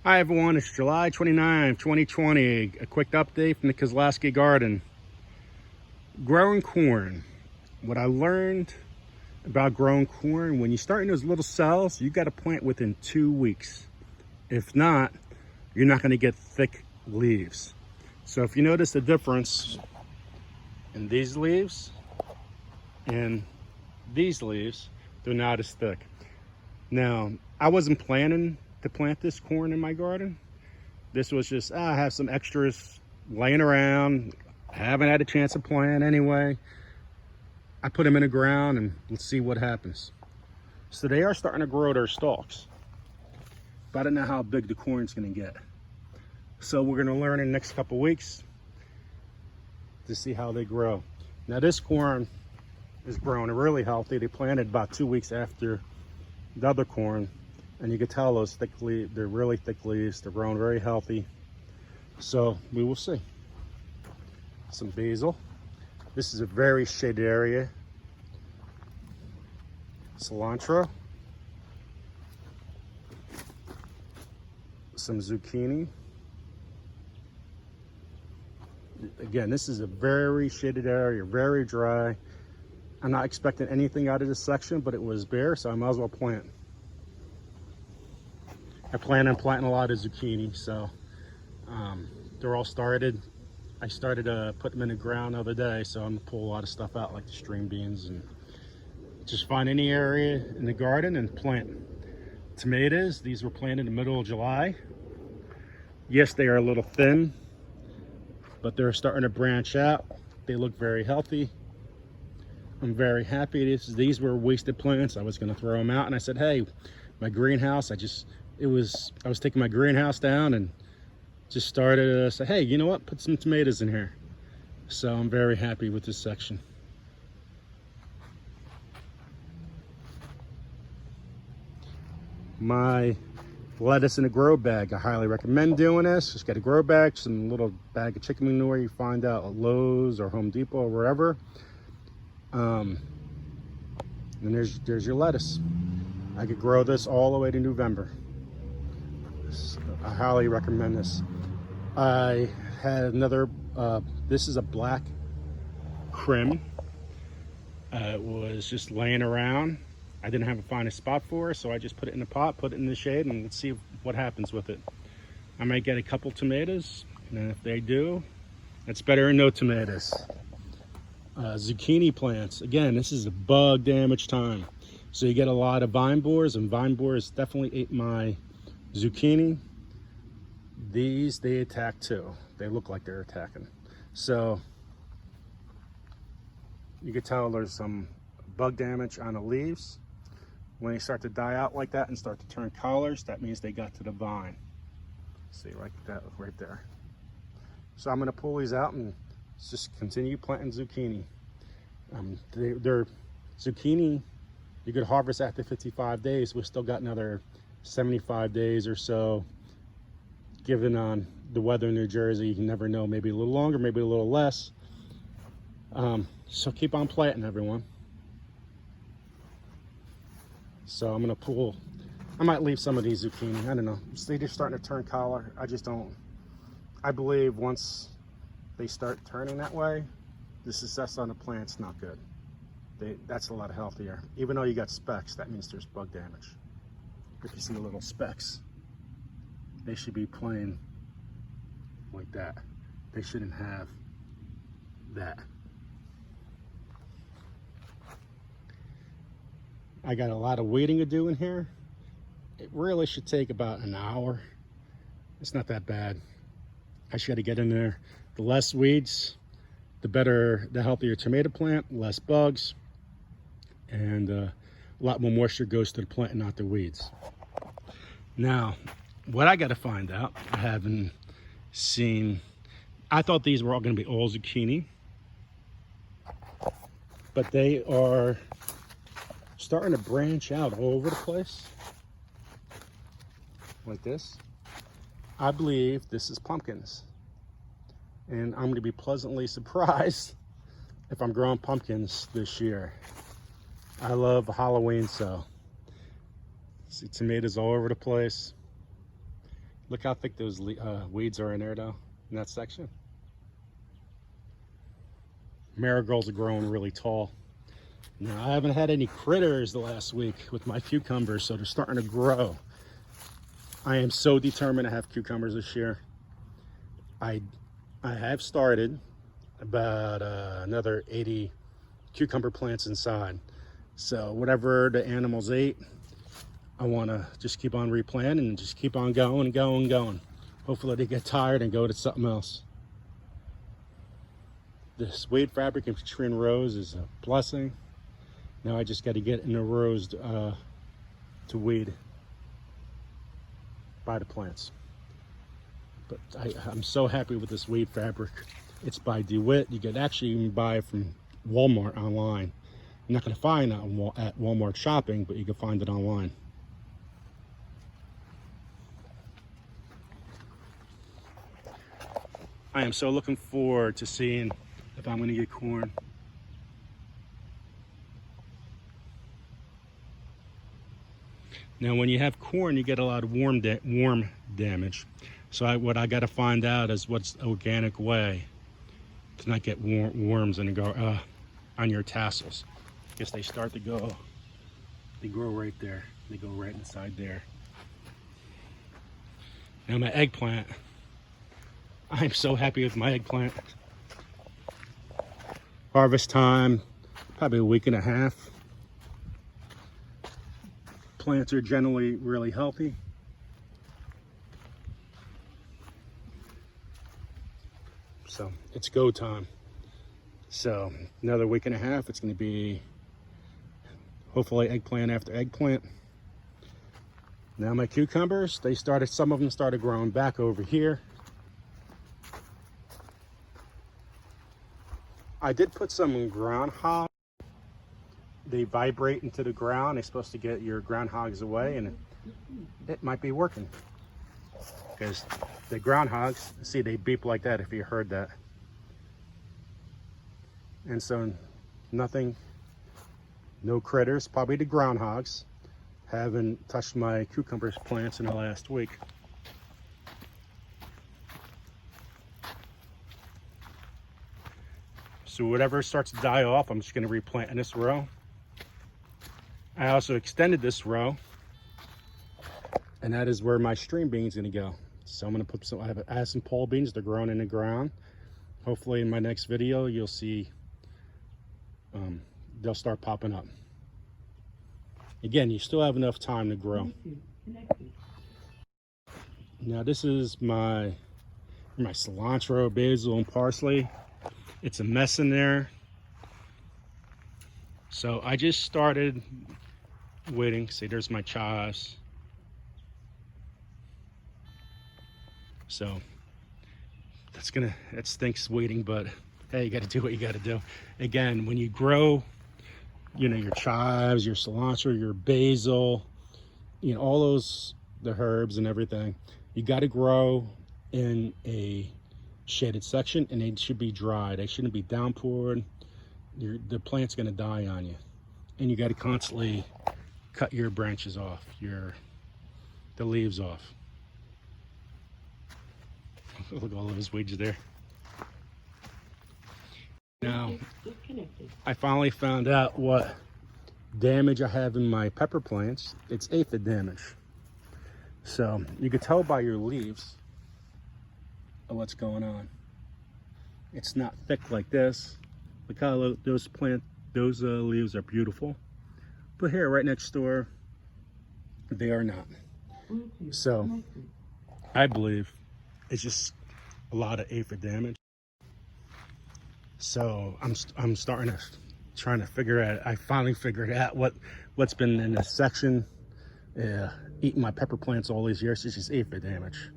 Hi everyone, it's July 29, 2020. A quick update from the Kozlowski garden. Growing corn. What I learned about growing corn, when you start in those little cells, you got to plant within 2 weeks. If not, you're not going to get thick leaves. So if you notice the difference in these leaves and these leaves, they're not as thick. Now, I wasn't planning to plant this corn in my garden. This was just, I have some extras laying around. Haven't had a chance to plant anyway. I put them in the ground and let's see what happens. So they are starting to grow their stalks, but I don't know how big the corn's gonna get. So we're gonna learn in the next couple weeks to see how they grow. Now this corn is growing really healthy. They planted about 2 weeks after the other corn. And you can tell those thick leaves, they're really thick leaves. They're growing very healthy. So we will see. Some basil. This is a very shaded area. Cilantro. Some zucchini. Again, this is a very shaded area, very dry. I'm not expecting anything out of this section, but it was bare, so I might as well plant. I plan on planting a lot of zucchini, so they're all started. I started to put them in the ground the other day, so I'm gonna pull a lot of stuff out like the string beans and just find any area in the garden and plant. Tomatoes, these were planted in the middle of July. Yes, they are a little thin, but they're starting to branch out. They look very healthy. I'm very happy. These were wasted plants. I was gonna throw them out and I said, hey, my greenhouse, I was taking my greenhouse down and just started to say, hey, you know what? Put some tomatoes in here. So I'm very happy with this section. My lettuce in a grow bag. I highly recommend doing this. Just get a grow bag, some little bag of chicken manure you find out at Lowe's or Home Depot or wherever. And there's your lettuce. I could grow this all the way to November. I highly recommend this. I had another, this is a black crim. It was just laying around. I didn't have a find a spot for it, so I just put it in a pot, put it in the shade, and let's see what happens with it. I might get a couple tomatoes, and if they do, that's better than no tomatoes. Zucchini plants. Again, this is a bug damage time. So you get a lot of vine borers, and vine borers definitely ate my zucchini. These, they attack too. They look like they're attacking. So you can tell there's some bug damage on the leaves. When they start to die out like that and start to turn colors, that means they got to the vine. See, like that right there. So I'm gonna pull these out and just continue planting zucchini. They're zucchini, you could harvest after 55 days. We've still got another 75 days or so. Given on the weather in New Jersey, you can never know, maybe a little longer, maybe a little less. So keep on planting, everyone. So I'm gonna pull, I might leave some of these zucchini, I don't know. They're just starting to turn color. I believe once they start turning that way, the success on the plant's not good. That's a lot healthier. Even though you got specks, that means there's bug damage. If you see the little specks, they should be plain like that. They shouldn't have that. I got a lot of weeding to do in here. It really should take about an hour. It's not that bad. I should get in there. The less weeds, the better, the healthier tomato plant, less bugs, and a lot more moisture goes to the plant and not the weeds. Now, what I got to find out, I haven't seen, I thought these were all going to be all zucchini, but they are starting to branch out all over the place, like this. I believe this is pumpkins, and I'm going to be pleasantly surprised if I'm growing pumpkins this year. I love Halloween, so see tomatoes all over the place. Look how thick those weeds are in there though, in that section. Marigolds are growing really tall. Now, I haven't had any critters the last week with my cucumbers, so they're starting to grow. I am so determined to have cucumbers this year. I have started about another 80 cucumber plants inside. So whatever the animals ate, I want to just keep on replanting and just keep on going and going and going. Hopefully they get tired and go to something else. This weed fabric in Katrina Rose is a blessing. Now I just got to get in the rows to weed by the plants. But I'm so happy with this weed fabric. It's by DeWitt. You can actually even buy it from Walmart online. You're not going to find it at Walmart shopping, but you can find it online. I am so looking forward to seeing if I'm going to get corn. Now, when you have corn, you get a lot of worm damage. So what I got to find out is what's the organic way to not get worms and go on your tassels. Because they start to go, they grow right there. They go right inside there. Now my eggplant, I'm so happy with my eggplant. Harvest time, probably a week and a half. Plants are generally really healthy. So it's go time. So another week and a half, it's going to be hopefully eggplant after eggplant. Now my cucumbers, some of them started growing back over here. I did put some groundhog. They vibrate into the ground. They're supposed to get your groundhogs away, and it might be working. Because the groundhogs, see, they beep like that if you heard that. And so nothing, no critters, probably the groundhogs, haven't touched my cucumber plants in the last week. So whatever starts to die off, I'm just going to replant in this row. I also extended this row, and that is where my stream beans going to go. So I'm going to put some, I have some pole beans. They're growing in the ground. Hopefully in my next video, you'll see they'll start popping up. Again, you still have enough time to grow. Now this is my cilantro, basil, and parsley. It's a mess in there. So I just started waiting. See, there's my chives. So that stinks waiting, but hey, you got to do what you got to do. Again, when you grow, you know, your chives, your cilantro, your basil, you know, all those, the herbs and everything, you got to grow in a shaded section, and they should be dry. They shouldn't be downpoured. The plant's going to die on you, and you got to constantly cut your branches off, the leaves off. Look at all those weeds there. Now, I finally found out what damage I have in my pepper plants. It's aphid damage. So you can tell by your leaves what's going on. It's not thick like this. Look how those leaves are beautiful. But here, right next door, they are not. So I believe it's just a lot of aphid damage. So I'm trying to figure out. I finally figured out what's been in this section, eating my pepper plants all these years. It's just aphid damage.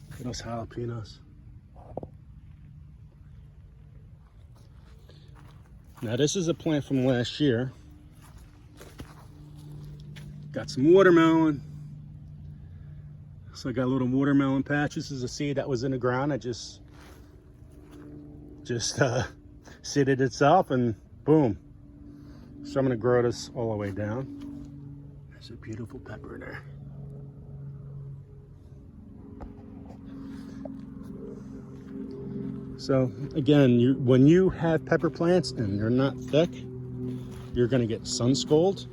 Look at those jalapenos. Now this is a plant from last year. Got some watermelon. So I got a little watermelon patch. This is a seed that was in the ground. I just seeded itself, and boom. So I'm gonna grow this all the way down. There's a beautiful pepper there. So again, when you have pepper plants and they're not thick, you're gonna get sun scald.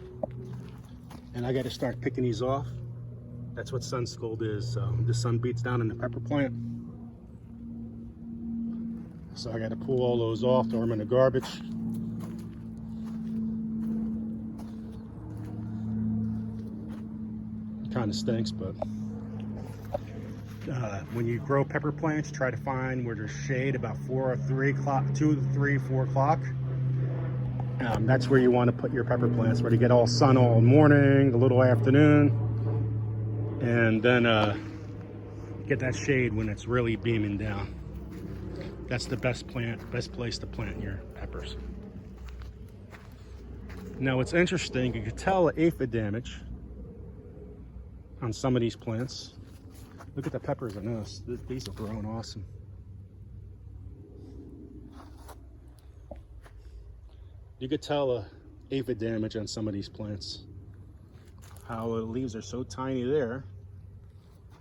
And I gotta start picking these off. That's what sun scald is. So the sun beats down on the pepper plant. So I gotta pull all those off, throw them in the garbage. It kind of stinks, but when you grow pepper plants, try to find where there's shade about 4 or 3 o'clock, 2 to 3, 4 o'clock. That's where you want to put your pepper plants, where they get all sun all morning, a little afternoon, and then get that shade when it's really beaming down. That's the best place to plant your peppers. Now what's interesting, you can tell the aphid damage on some of these plants. Look at the peppers in this. These are growing awesome. You could tell the aphid damage on some of these plants. How the leaves are so tiny there.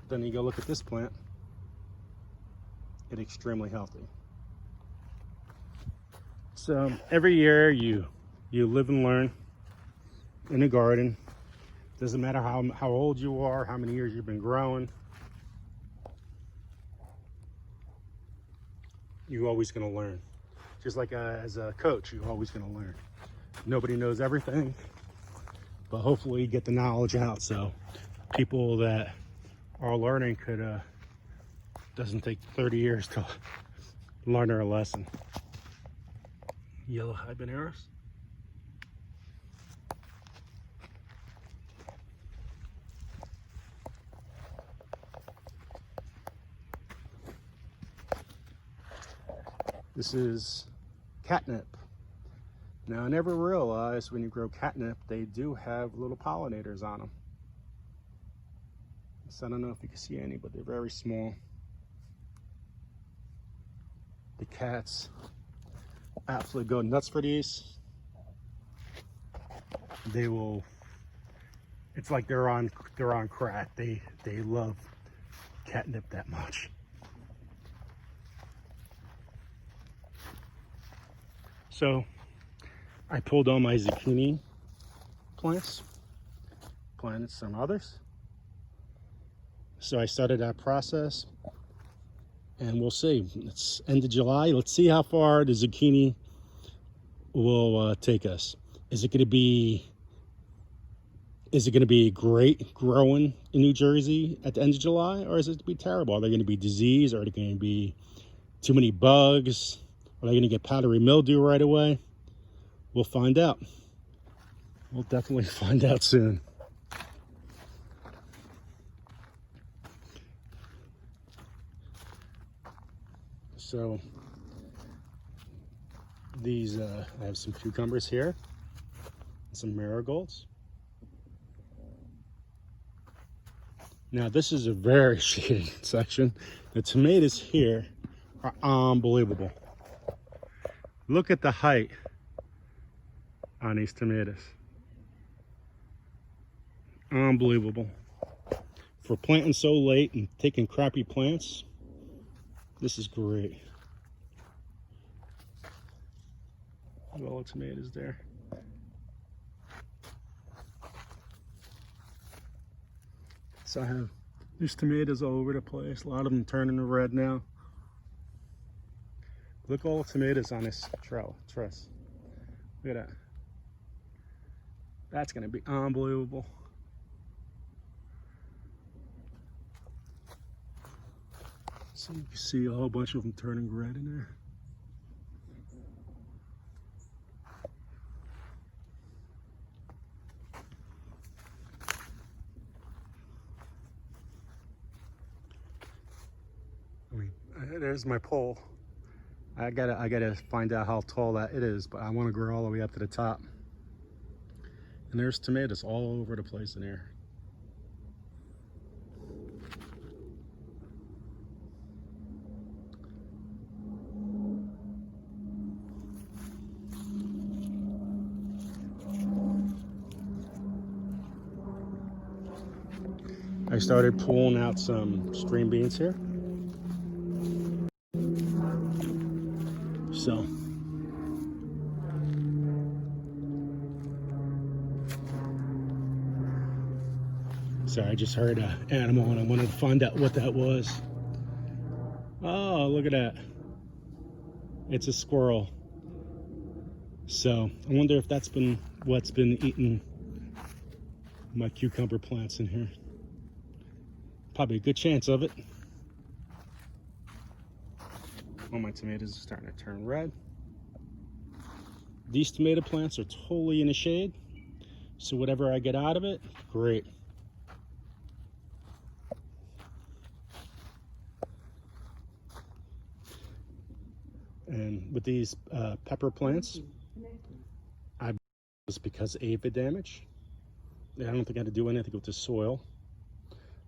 Then you go look at this plant. It's extremely healthy. So every year you live and learn in the garden. Doesn't matter how old you are, how many years you've been growing. You're always going to learn. Just like as a coach, you're always going to learn. Nobody knows everything, but hopefully you get the knowledge out so people that are learning doesn't take 30 years to learn their lesson. Yellow habaneros. This is catnip. Now I never realized when you grow catnip, they do have little pollinators on them. So I don't know if you can see any, but they're very small. The cats absolutely go nuts for these. They will, it's like they're on crack. They love catnip that much. So I pulled all my zucchini plants, planted some others. So I started that process, and we'll see. It's end of July. Let's see how far the zucchini will take us. Is it going to be great growing in New Jersey at the end of July, or is it going to be terrible? Are they going to be disease? Are they going to be too many bugs? Are they going to get powdery mildew right away? We'll find out. We'll definitely find out soon. So these, I have some cucumbers here, some marigolds. Now this is a very shady section. The tomatoes here are unbelievable. Look at the height on these tomatoes. Unbelievable. For planting so late and taking crappy plants, this is great. Look at all the tomatoes there. So I have these tomatoes all over the place. A lot of them turning to red now. Look at all the tomatoes on this trellis. Look at that. That's going to be unbelievable. So you can see a whole bunch of them turning red in there. I mean, there's my pole. I gotta find out how tall that it is, but I want to grow all the way up to the top. And there's tomatoes all over the place in here. I started pulling out some string beans here. So I just heard an animal and I wanted to find out what that was. Oh, look at that. It's a squirrel. So I wonder if that's been what's been eating my cucumber plants in here. Probably a good chance of it. All my tomatoes are starting to turn red. These tomato plants are totally in the shade, so whatever I get out of it, great. And with these pepper plants, I was because of aphid damage. I don't think I had to do anything with the soil.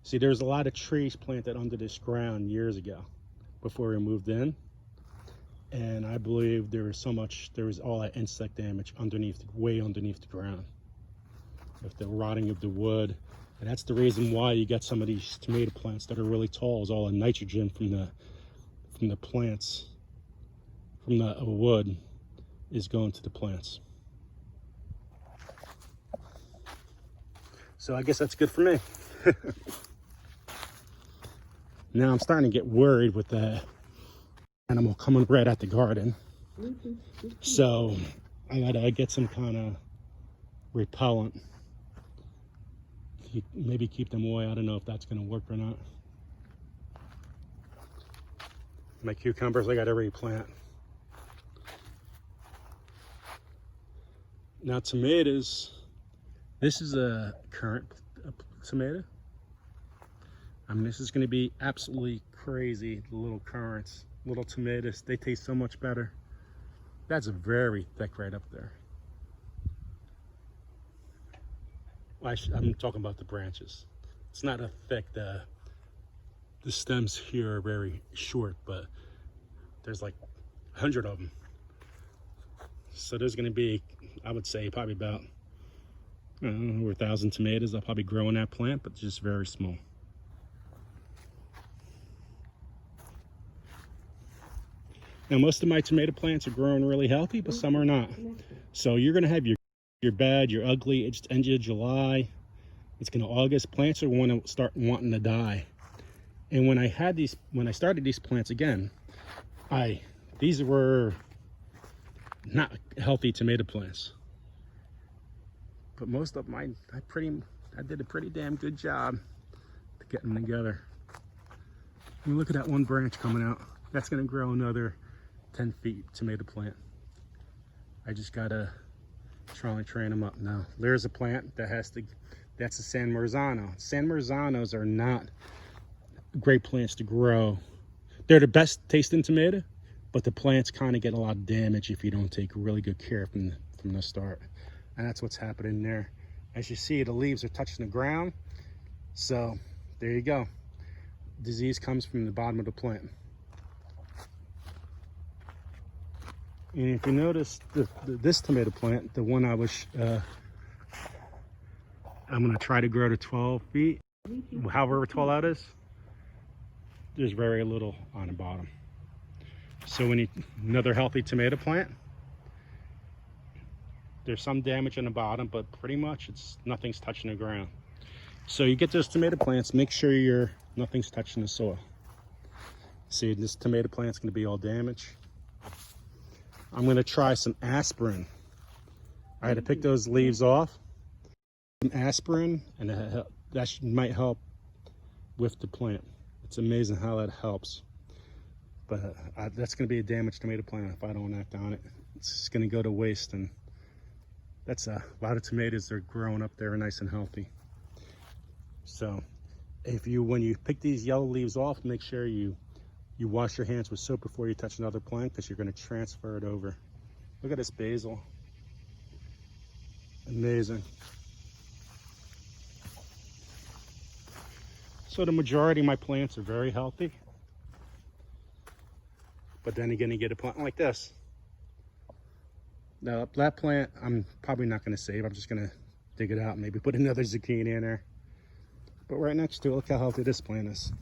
See, there's a lot of trees planted under this ground years ago before we moved in. And I believe there was all that insect damage way underneath the ground. With the rotting of the wood. And that's the reason why you got some of these tomato plants that are really tall, is all the nitrogen from the plants, from the wood, is going to the plants. So I guess that's good for me. Now I'm starting to get worried with the animal coming right at the garden. So I gotta get some kind of repellent. Maybe keep them away. I don't know if that's gonna work or not. My cucumbers, I gotta replant. Now tomatoes, this is a current tomato. I mean, this is gonna be absolutely crazy. The little currants, little tomatoes, they taste so much better. That's very thick right up there. I'm talking about the branches. It's not a thick, the stems here are very short, but there's like 100 of them. So there's gonna be, I would say, probably about, I don't know, over 1,000 tomatoes. I'll probably grow in that plant, but just very small. Now, most of my tomato plants are growing really healthy, but some are not. So you're gonna have your bad, your ugly. It's end of July. It's gonna August. Plants are going to start wanting to die. And when I started these plants again, these were not healthy tomato plants. But most of mine, I did a pretty damn good job to get them together. I mean, look at that one branch coming out. That's gonna grow another 10 feet tomato plant. I just gotta try and train them up now. There's a plant that that's a San Marzano. San Marzanos are not great plants to grow. They're the best tasting tomato, but the plants kind of get a lot of damage if you don't take really good care from the start. And that's what's happening there. As you see, the leaves are touching the ground. So there you go. Disease comes from the bottom of the plant. And if you notice this tomato plant, the one I'm gonna try to grow to 12 feet, however tall that is, there's very little on the bottom. So we need another healthy tomato plant. There's some damage on the bottom, but pretty much nothing's touching the ground. So you get those tomato plants, make sure nothing's touching the soil. See, this tomato plant's gonna be all damaged. I'm gonna try some aspirin. I had to pick those leaves off. Some aspirin, and that might help with the plant. It's amazing how that helps. But that's gonna be a damaged tomato plant if I don't act on it. It's just gonna go to waste, and that's a lot of tomatoes that are growing up there nice and healthy. So when you pick these yellow leaves off, make sure you wash your hands with soap before you touch another plant, because you're going to transfer it over. Look at this basil. Amazing. So the majority of my plants are very healthy. But then again, you get a plant like this. Now that plant, I'm probably not going to save. I'm just going to dig it out and maybe put another zucchini in there. But right next to it, look how healthy this plant is.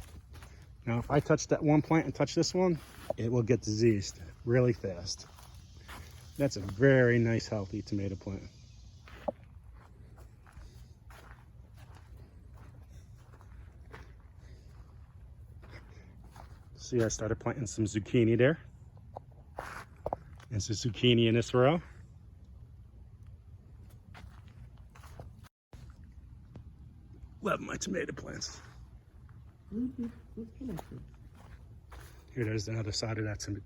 Now, if I touch that one plant and touch this one, it will get diseased really fast. That's a very nice, healthy tomato plant. See, I started planting some zucchini there. And some zucchini in this row. Love my tomato plants. Here, there's another side of that tomato.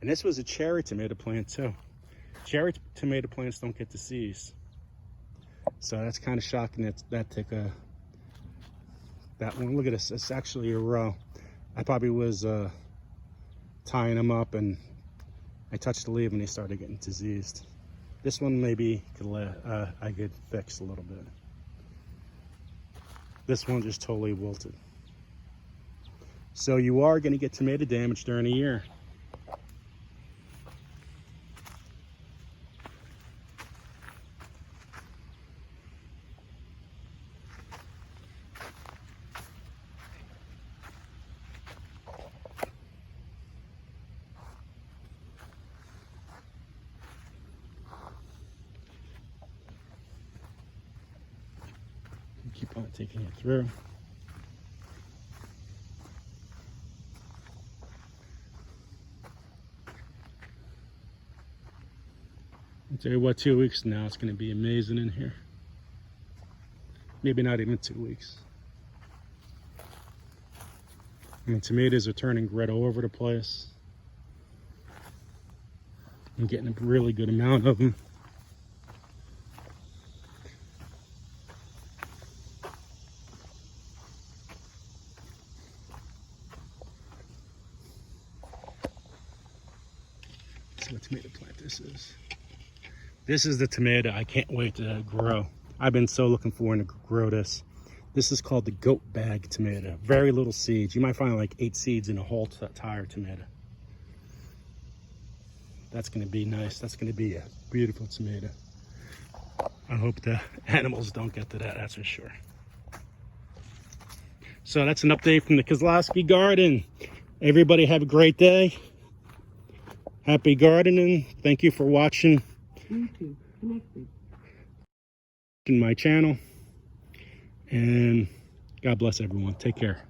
And this was a cherry tomato plant too. Cherry tomato plants don't get disease. So that's kind of shocking that took that one. Look at this, it's actually a row. I probably was tying them up and I touched the leaf and they started getting diseased. This one maybe I could fix a little bit. This one just totally wilted. So you are going to get tomato damage during the year. Keep on taking it through. I'll tell you what, 2 weeks from now, it's going to be amazing in here. Maybe not even 2 weeks. I mean, tomatoes are turning red all over the place. I'm getting a really good amount of them. That's what tomato plant this is. This is the tomato I can't wait to grow. I've been so looking forward to grow this. This is called the goat bag tomato. Very little seeds. You might find like 8 seeds in a whole entire tomato. That's going to be nice. That's going to be a beautiful tomato. I hope the animals don't get to that, that's for sure. So that's an update from the Kozlowski garden. Everybody have a great day. Happy gardening. Thank you for watching my channel. And God bless everyone. Take care.